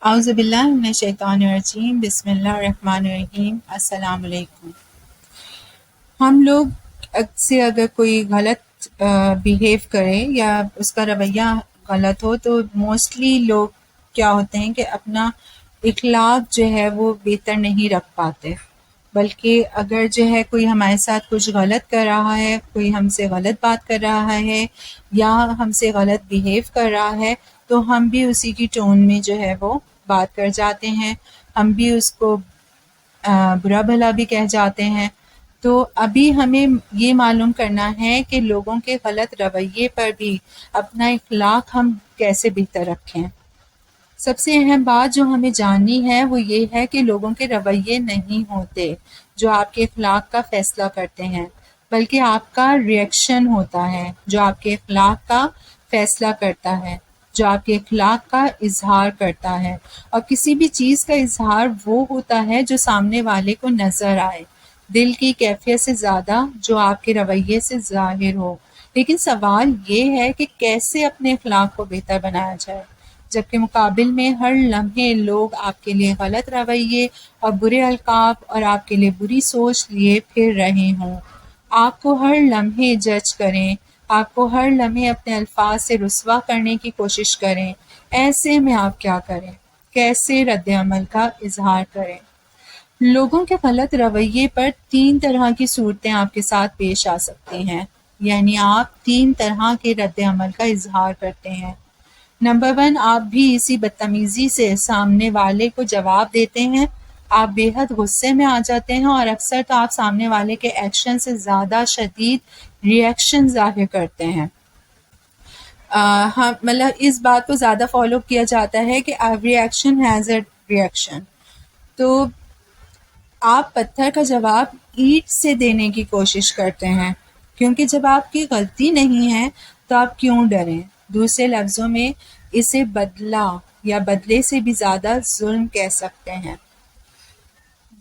اعوذ باللہ من الشیطان الرجیم، بسم اللہ الرحمن الرحیم۔ السلام علیکم۔ ہم لوگ سے اگر کوئی غلط بیہیو کرے یا اس کا رویہ غلط ہو تو موسٹلی لوگ کیا ہوتے ہیں کہ اپنا اخلاق جو ہے وہ بہتر نہیں رکھ پاتے، بلکہ اگر جو ہے کوئی ہمارے ساتھ کچھ غلط کر رہا ہے، کوئی ہم سے غلط بات کر رہا ہے یا ہم سے غلط بیہیو کر رہا ہے تو ہم بھی اسی کی ٹون میں جو ہے وہ بات کر جاتے ہیں، ہم بھی اس کو برا بھلا بھی کہہ جاتے ہیں۔ تو ابھی ہمیں یہ معلوم کرنا ہے کہ لوگوں کے غلط رویے پر بھی اپنا اخلاق ہم کیسے بہتر رکھیں۔ سب سے اہم بات جو ہمیں جاننی ہے وہ یہ ہے کہ لوگوں کے رویے نہیں ہوتے جو آپ کے اخلاق کا فیصلہ کرتے ہیں، بلکہ آپ کا ریئیکشن ہوتا ہے جو آپ کے اخلاق کا فیصلہ کرتا ہے، جو آپ کے اخلاق کا اظہار کرتا ہے۔ اور کسی بھی چیز کا اظہار وہ ہوتا ہے جو سامنے والے کو نظر آئے، دل کی کیفیت سے زیادہ جو آپ کے رویے سے ظاہر ہو۔ لیکن سوال یہ ہے کہ کیسے اپنے اخلاق کو بہتر بنایا جائے، جبکہ مقابل میں ہر لمحے لوگ آپ کے لیے غلط رویے اور برے القاب اور آپ کے لیے بری سوچ لیے پھر رہے ہوں۔ آپ کو ہر لمحے جج کریں، آپ کو ہر لمحے اپنے الفاظ سے رسوا کرنے کی کوشش کریں۔ ایسے میں آپ کیا کریں؟ کیسے رد عمل کا اظہار کریں؟ لوگوں کے غلط رویے پر 3 طرح کی صورتیں آپ کے ساتھ پیش آ سکتی ہیں، یعنی آپ 3 طرح کے رد عمل کا اظہار کرتے ہیں۔ نمبر 1، آپ بھی اسی بدتمیزی سے سامنے والے کو جواب دیتے ہیں۔ آپ بے حد غصے میں آ جاتے ہیں اور اکثر تو آپ سامنے والے کے ایکشن سے زیادہ شدید ریئیکشن ظاہر کرتے ہیں۔ مطلب اس بات کو زیادہ فالو کیا جاتا ہے کہ every action has a reaction. تو آپ پتھر کا جواب اینٹ سے دینے کی کوشش کرتے ہیں، کیونکہ جب آپ کی غلطی نہیں ہے تو آپ کیوں ڈریں؟ دوسرے لفظوں میں اسے بدلہ یا بدلے سے بھی زیادہ ظلم کہہ سکتے ہیں۔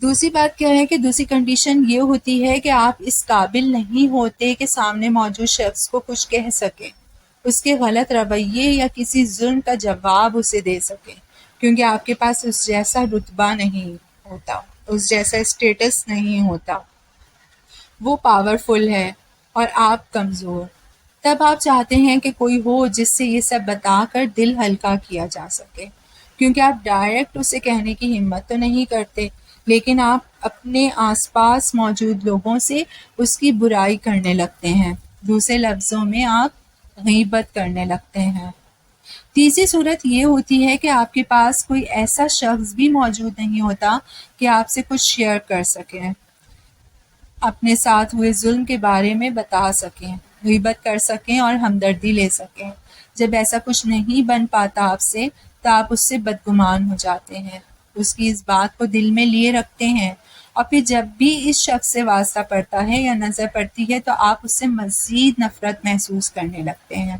دوسری بات کیا ہے کہ دوسری کنڈیشن یہ ہوتی ہے کہ آپ اس قابل نہیں ہوتے کہ سامنے موجود شخص کو کچھ کہہ سکیں، اس کے غلط رویے یا کسی ظلم کا جواب اسے دے سکیں، کیونکہ آپ کے پاس اس جیسا رتبہ نہیں ہوتا، اس جیسا اسٹیٹس نہیں ہوتا، وہ پاورفل ہے اور آپ کمزور۔ تب آپ چاہتے ہیں کہ کوئی ہو جس سے یہ سب بتا کر دل ہلکا کیا جا سکے، کیونکہ آپ ڈائریکٹ اسے کہنے کی ہمت تو نہیں کرتے، لیکن آپ اپنے آس پاس موجود لوگوں سے اس کی برائی کرنے لگتے ہیں۔ دوسرے لفظوں میں آپ غیبت کرنے لگتے ہیں۔ تیسری صورت یہ ہوتی ہے کہ آپ کے پاس کوئی ایسا شخص بھی موجود نہیں ہوتا کہ آپ سے کچھ شیئر کر سکیں، اپنے ساتھ ہوئے ظلم کے بارے میں بتا سکیں، غیبت کر سکیں اور ہمدردی لے سکیں۔ جب ایسا کچھ نہیں بن پاتا آپ سے تو آپ اس سے بدگمان ہو جاتے ہیں، اس کی اس بات کو دل میں لیے رکھتے ہیں، اور پھر جب بھی اس شخص سے واسطہ پڑتا ہے یا نظر پڑتی ہے تو آپ اس سے مزید نفرت محسوس کرنے لگتے ہیں۔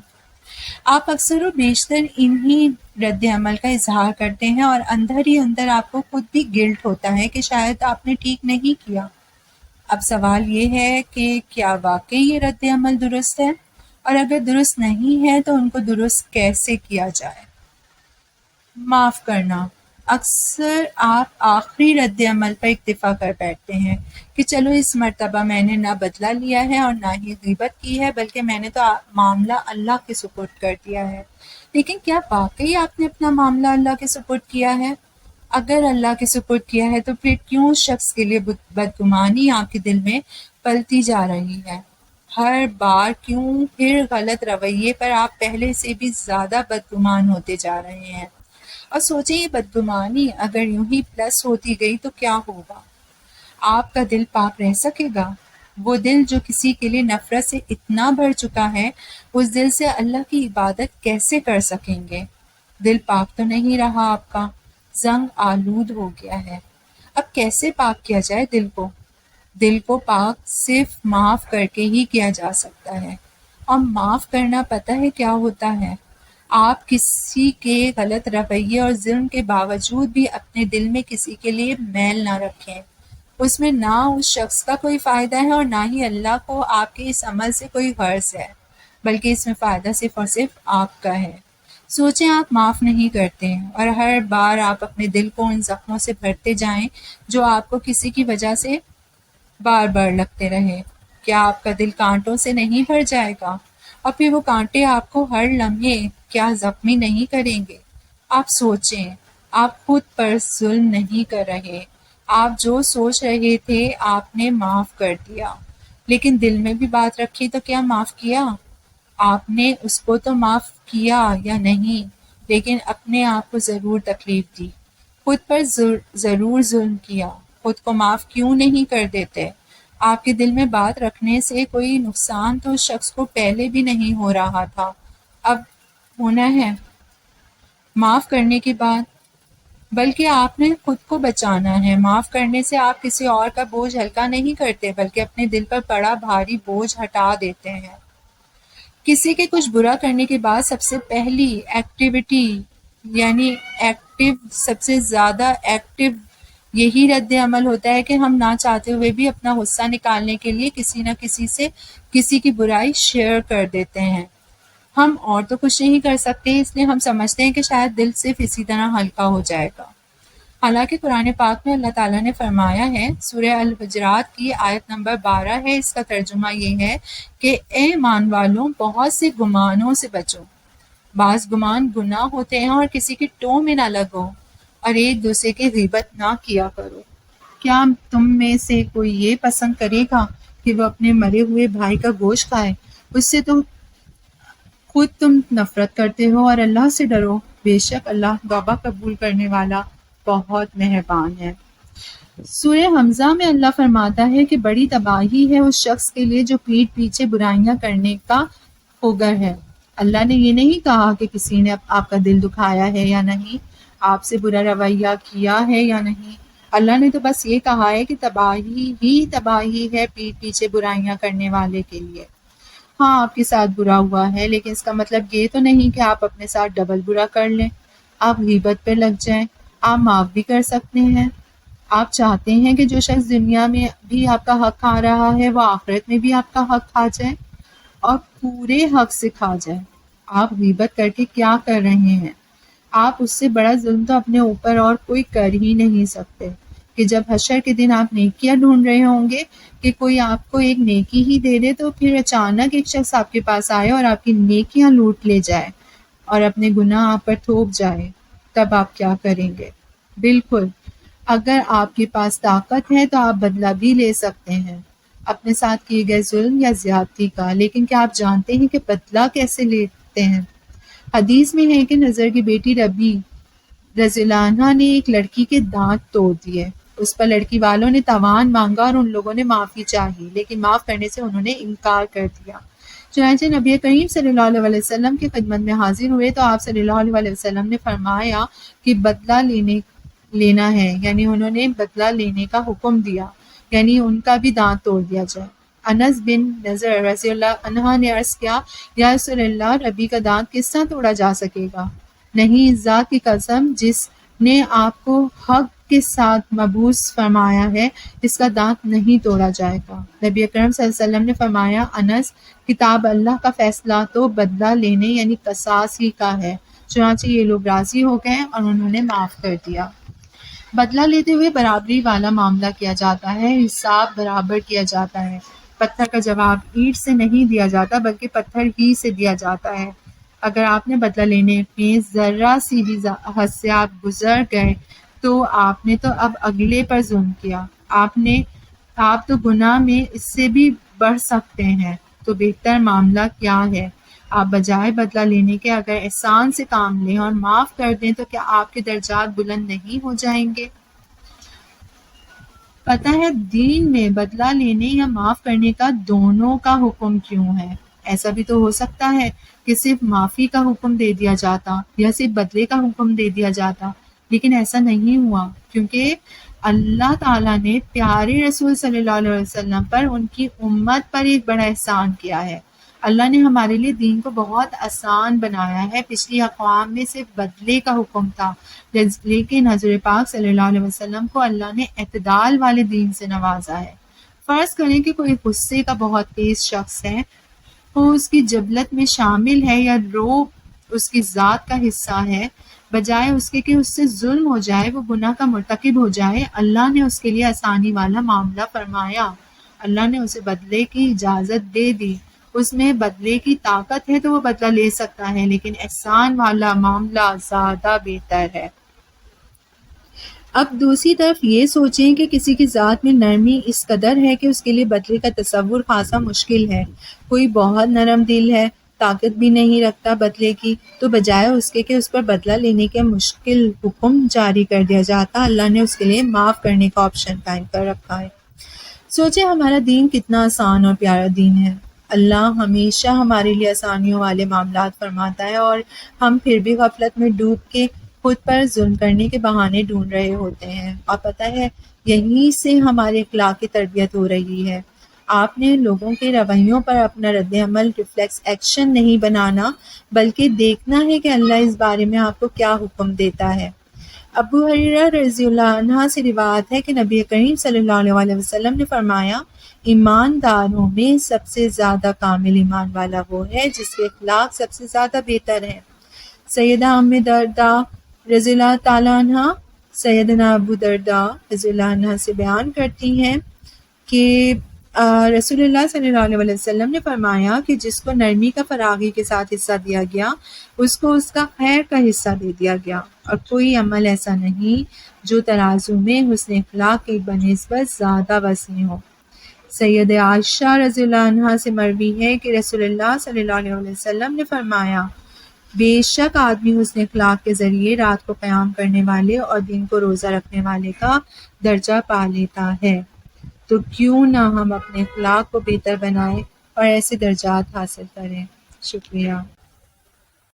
آپ اکثر و بیشتر انہی رد عمل کا اظہار کرتے ہیں اور اندر ہی اندر آپ کو خود بھی گلٹ ہوتا ہے کہ شاید آپ نے ٹھیک نہیں کیا۔ اب سوال یہ ہے کہ کیا واقعی یہ رد عمل درست ہے؟ اور اگر درست نہیں ہے تو ان کو درست کیسے کیا جائے؟ معاف کرنا۔ اکثر آپ آخری رد عمل پر اکتفا کر بیٹھتے ہیں کہ چلو اس مرتبہ میں نے نہ بدلہ لیا ہے اور نہ ہی غیبت کی ہے، بلکہ میں نے تو معاملہ اللہ کے سپرد کر دیا ہے۔ لیکن کیا واقعی آپ نے اپنا معاملہ اللہ کے سپرد کیا ہے؟ اگر اللہ کے سپرد کیا ہے تو پھر کیوں اس شخص کے لیے بدگمانی آپ کے دل میں پلتی جا رہی ہے؟ ہر بار کیوں پھر غلط رویے پر آپ پہلے سے بھی زیادہ بدگمان ہوتے جا رہے ہیں؟ اور سوچیں یہ بدگمانی اگر یوں ہی پلس ہوتی گئی تو کیا ہوگا؟ آپ کا دل پاک رہ سکے گا؟ وہ دل جو کسی کے لیے نفرت سے اتنا بھر چکا ہے، اس دل سے اللہ کی عبادت کیسے کر سکیں گے؟ دل پاک تو نہیں رہا آپ کا، زنگ آلود ہو گیا ہے۔ اب کیسے پاک کیا جائے دل کو؟ دل کو پاک صرف معاف کر کے ہی کیا جا سکتا ہے۔ اور معاف کرنا پتہ ہے کیا ہوتا ہے؟ آپ کسی کے غلط رویے اور ظلم کے باوجود بھی اپنے دل میں کسی کے لیے میل نہ رکھیں۔ اس میں نہ اس شخص کا کوئی فائدہ ہے اور نہ ہی اللہ کو آپ کے اس عمل سے کوئی غرض ہے، بلکہ اس میں فائدہ صرف اور صرف آپ کا ہے۔ سوچیں آپ معاف نہیں کرتے اور ہر بار آپ اپنے دل کو ان زخموں سے بھرتے جائیں جو آپ کو کسی کی وجہ سے بار بار لگتے رہے، کیا آپ کا دل کانٹوں سے نہیں بھر جائے گا؟ اور پھر وہ کانٹے آپ کو ہر لمحے کیا زخمی نہیں کریں گے؟ آپ سوچیں، آپ خود پر ظلم نہیں کر رہے، آپ جو سوچ رہے تھے آپ نے معاف کر دیا، لیکن دل میں بھی بات رکھی تو کیا معاف کیا؟ آپ نے اس کو تو معاف کیا یا نہیں، لیکن اپنے آپ کو ضرور تکلیف دی، خود پر ضرور ظلم کیا، خود کو معاف کیوں نہیں کر دیتے؟ آپ کے دل میں بات رکھنے سے کوئی نقصان تو اس شخص کو پہلے بھی نہیں ہو رہا تھا، اب ہونا ہے۔ معاف کرنے کے بعد بلکہ آپ نے خود کو بچانا ہے۔ معاف کرنے سے آپ کسی اور کا بوجھ ہلکا نہیں کرتے بلکہ اپنے دل پر پڑا بھاری بوجھ ہٹا دیتے ہیں۔ کسی کے کچھ برا کرنے کے بعد سب سے پہلی ایکٹیویٹی یعنی سب سے زیادہ ایکٹیو یہی رد عمل ہوتا ہے کہ ہم نہ چاہتے ہوئے بھی اپنا غصہ نکالنے کے لیے کسی نہ کسی سے کسی کی برائی شیئر کر دیتے ہیں۔ ہم اور تو کچھ نہیں کر سکتے، اس لیے ہم سمجھتے ہیں کہ شاید دل صرف اسی طرح ہلکا ہو جائے گا۔ حالانکہ قرآن پاک میں اللہ تعالیٰ نے فرمایا ہے، سورہ الحجرات کی آیت نمبر 12 ہے، اس کا ترجمہ یہ ہے کہ اے ایمان والوں، بہت سے گمانوں سے بچو، بعض گمان گناہ ہوتے ہیں، اور کسی کی ٹو میں نہ لگو، اور ایک دوسرے کی غیبت نہ کیا کرو۔ کیا تم میں سے کوئی یہ پسند کرے گا کہ وہ اپنے مرے ہوئے بھائی کا گوشت کھائے؟ اس سے تو خود تم نفرت کرتے ہو، اور اللہ سے ڈرو، بے شک اللہ توبہ قبول کرنے والا بہت مہربان ہے۔ سورہ حمزہ میں اللہ فرماتا ہے کہ بڑی تباہی ہے اس شخص کے لیے جو پیٹھ پیچھے برائیاں کرنے کا خوگر ہے۔ اللہ نے یہ نہیں کہا کہ کسی نے آپ کا دل دکھایا ہے یا نہیں، آپ سے برا رویہ کیا ہے یا نہیں۔ اللہ نے تو بس یہ کہا ہے کہ تباہی ہی تباہی ہے پیٹھ پیچھے برائیاں کرنے والے کے لیے۔ ہاں، آپ کے ساتھ برا ہوا ہے، لیکن اس کا مطلب یہ تو نہیں کہ آپ اپنے ساتھ ڈبل برا کر لیں، آپ غیبت پہ لگ جائیں۔ آپ معاف بھی کر سکتے ہیں۔ آپ چاہتے ہیں کہ جو شخص دنیا میں بھی آپ کا حق کھا رہا ہے وہ آخرت میں بھی آپ کا حق کھا جائے، اور پورے حق سے کھا جائے۔ آپ غیبت کر کے کیا کر رہے ہیں؟ آپ اس سے بڑا ظلم تو اپنے اوپر اور کوئی کر ہی نہیں سکتے کہ جب حشر کے دن آپ نیکیاں ڈھونڈ رہے ہوں گے کہ کوئی آپ کو ایک نیکی ہی دے دے، تو پھر اچانک ایک شخص آپ کے پاس آئے اور آپ کی نیکیاں لوٹ لے جائے اور اپنے گناہ آپ پر تھوپ جائے، تب آپ کیا کریں گے؟ بالکل، اگر آپ کے پاس طاقت ہے تو آپ بدلہ بھی لے سکتے ہیں اپنے ساتھ کیے گئے ظلم یا زیادتی کا، لیکن کیا آپ جانتے ہیں کہ بدلہ کیسے لیتے ہیں؟ حدیث میں ہے کہ نظر کی بیٹی ربی رضی اللہ عنہا نے ایک لڑکی کے دانت توڑ دیے، اس پر لڑکی والوں نے تاوان مانگا اور ان لوگوں نے معافی چاہی، لیکن معاف کرنے سے انہوں نے انکار کر دیا۔ چنانچہ نبی کریم صلی اللہ علیہ وسلم کی خدمت میں حاضر ہوئے تو آپ صلی اللہ علیہ وسلم نے فرمایا کہ بدلہ لینا ہے، یعنی انہوں نے بدلہ لینے کا حکم دیا، یعنی ان کا بھی دانت توڑ دیا جائے۔ انس بن نضر رضی اللہ عنہ نے عرض کیا، یا رسول اللہ، ربی کا دانت کس طرح توڑا جا سکے گا؟ نہیں، اس ذات کی قسم جس نے آپ کو حق کے ساتھ مبعوث فرمایا ہے، اس کا دانت نہیں توڑا جائے گا۔ نبی اکرم صلی اللہ علیہ وسلم نے فرمایا، انس، کتاب اللہ کا فیصلہ تو بدلہ لینے یعنی قصاص ہی کا ہے۔ چنانچہ یہ لوگ راضی ہو گئے اور انہوں نے معاف کر دیا۔ بدلہ لیتے ہوئے برابری والا معاملہ کیا جاتا ہے، حساب برابر کیا جاتا ہے۔ پتھر کا جواب اینٹ سے نہیں دیا جاتا بلکہ پتھر ہی سے دیا جاتا ہے۔ اگر آپ نے بدلہ لینے میں ذرہ سی بھی حد سے آپ گزر گئے تو آپ نے تو اب اگلے پر ظلم کیا، آپ تو گناہ میں اس سے بھی بڑھ سکتے ہیں۔ تو بہتر معاملہ کیا ہے؟ آپ بجائے بدلہ لینے کے اگر احسان سے کام لیں اور معاف کر دیں تو کیا آپ کے درجات بلند نہیں ہو جائیں گے؟ پتہ ہے دین میں بدلہ لینے یا معاف کرنے کا دونوں کا حکم کیوں ہے؟ ایسا بھی تو ہو سکتا ہے کہ صرف معافی کا حکم دے دیا جاتا یا صرف بدلے کا حکم دے دیا جاتا، لیکن ایسا نہیں ہوا، کیونکہ اللہ تعالیٰ نے پیارے رسول صلی اللہ علیہ وسلم پر، ان کی امت پر ایک بڑا احسان کیا ہے۔ اللہ نے ہمارے لیے دین کو بہت آسان بنایا ہے۔ پچھلی اقوام میں صرف بدلے کا حکم تھا، لیکن حضور پاک صلی اللہ علیہ وسلم کو اللہ نے اعتدال والے دین سے نوازا ہے۔ فرض کریں کہ کوئی غصے کا بہت تیز شخص ہے، وہ اس کی جبلت میں شامل ہے یا روب اس کی ذات کا حصہ ہے، بجائے اس کے کہ اس سے ظلم ہو جائے، وہ گناہ کا مرتکب ہو جائے، اللہ نے اس کے لیے آسانی والا معاملہ فرمایا، اللہ نے اسے بدلے کی اجازت دے دی، اس میں بدلے کی طاقت ہے تو وہ بدلہ لے سکتا ہے، لیکن احسان والا معاملہ زیادہ بہتر ہے۔ اب دوسری طرف یہ سوچیں کہ کسی کی ذات میں نرمی اس قدر ہے کہ اس کے لیے بدلے کا تصور خاصا مشکل ہے، کوئی بہت نرم دل ہے، طاقت بھی نہیں رکھتا بدلے کی، تو بجائے اس کے کہ اس پر بدلہ لینے کے مشکل حکم جاری کر دیا جاتا، اللہ نے اس کے لیے معاف کرنے کا آپشن قائم کر رکھا ہے۔ سوچیں ہمارا دین کتنا آسان اور پیارا دین ہے۔ اللہ ہمیشہ ہمارے لیے آسانیوں والے معاملات فرماتا ہے، اور ہم پھر بھی غفلت میں ڈوب کے خود پر ظلم کرنے کے بہانے ڈھونڈ رہے ہوتے ہیں، اور پتہ ہے یہیں سے ہمارے اخلاق کی تربیت ہو رہی ہے۔ آپ نے لوگوں کے رویوں پر اپنا رد عمل ریفلیکس ایکشن نہیں بنانا، بلکہ دیکھنا ہے کہ اللہ اس بارے میں آپ کو کیا حکم دیتا ہے۔ ابو ہریرہ رضی اللہ عنہ سے روایت ہے کہ نبی کریم صلی اللہ علیہ وسلم نے فرمایا، ایمانداروں میں سب سے زیادہ کامل ایمان والا وہ ہے جس کے اخلاق سب سے زیادہ بہتر ہیں۔ سیدہ ام درداء رضی اللہ تعالیٰ عنہ سیدنا ابو درداء رضی اللہ عنہ سے بیان کرتی ہیں کہ رسول اللہ صلی اللہ علیہ وسلم نے فرمایا کہ جس کو نرمی کا فراغی کے ساتھ حصہ دیا گیا، اس کو اس کا خیر کا حصہ دے دیا گیا، اور کوئی عمل ایسا نہیں جو ترازو میں حسن اخلاق کے بنسبت زیادہ وزنی ہو۔ سید عائشہ رضی اللہ عنہا سے مروی ہے کہ رسول اللہ صلی اللہ علیہ وسلم نے فرمایا، بے شک آدمی حسن اخلاق کے ذریعے رات کو قیام کرنے والے اور دن کو روزہ رکھنے والے کا درجہ پا لیتا ہے، تو کیوں نہ ہم اپنے اخلاق کو بہتر بنائیں اور ایسے درجات حاصل کریں۔ شکریہ۔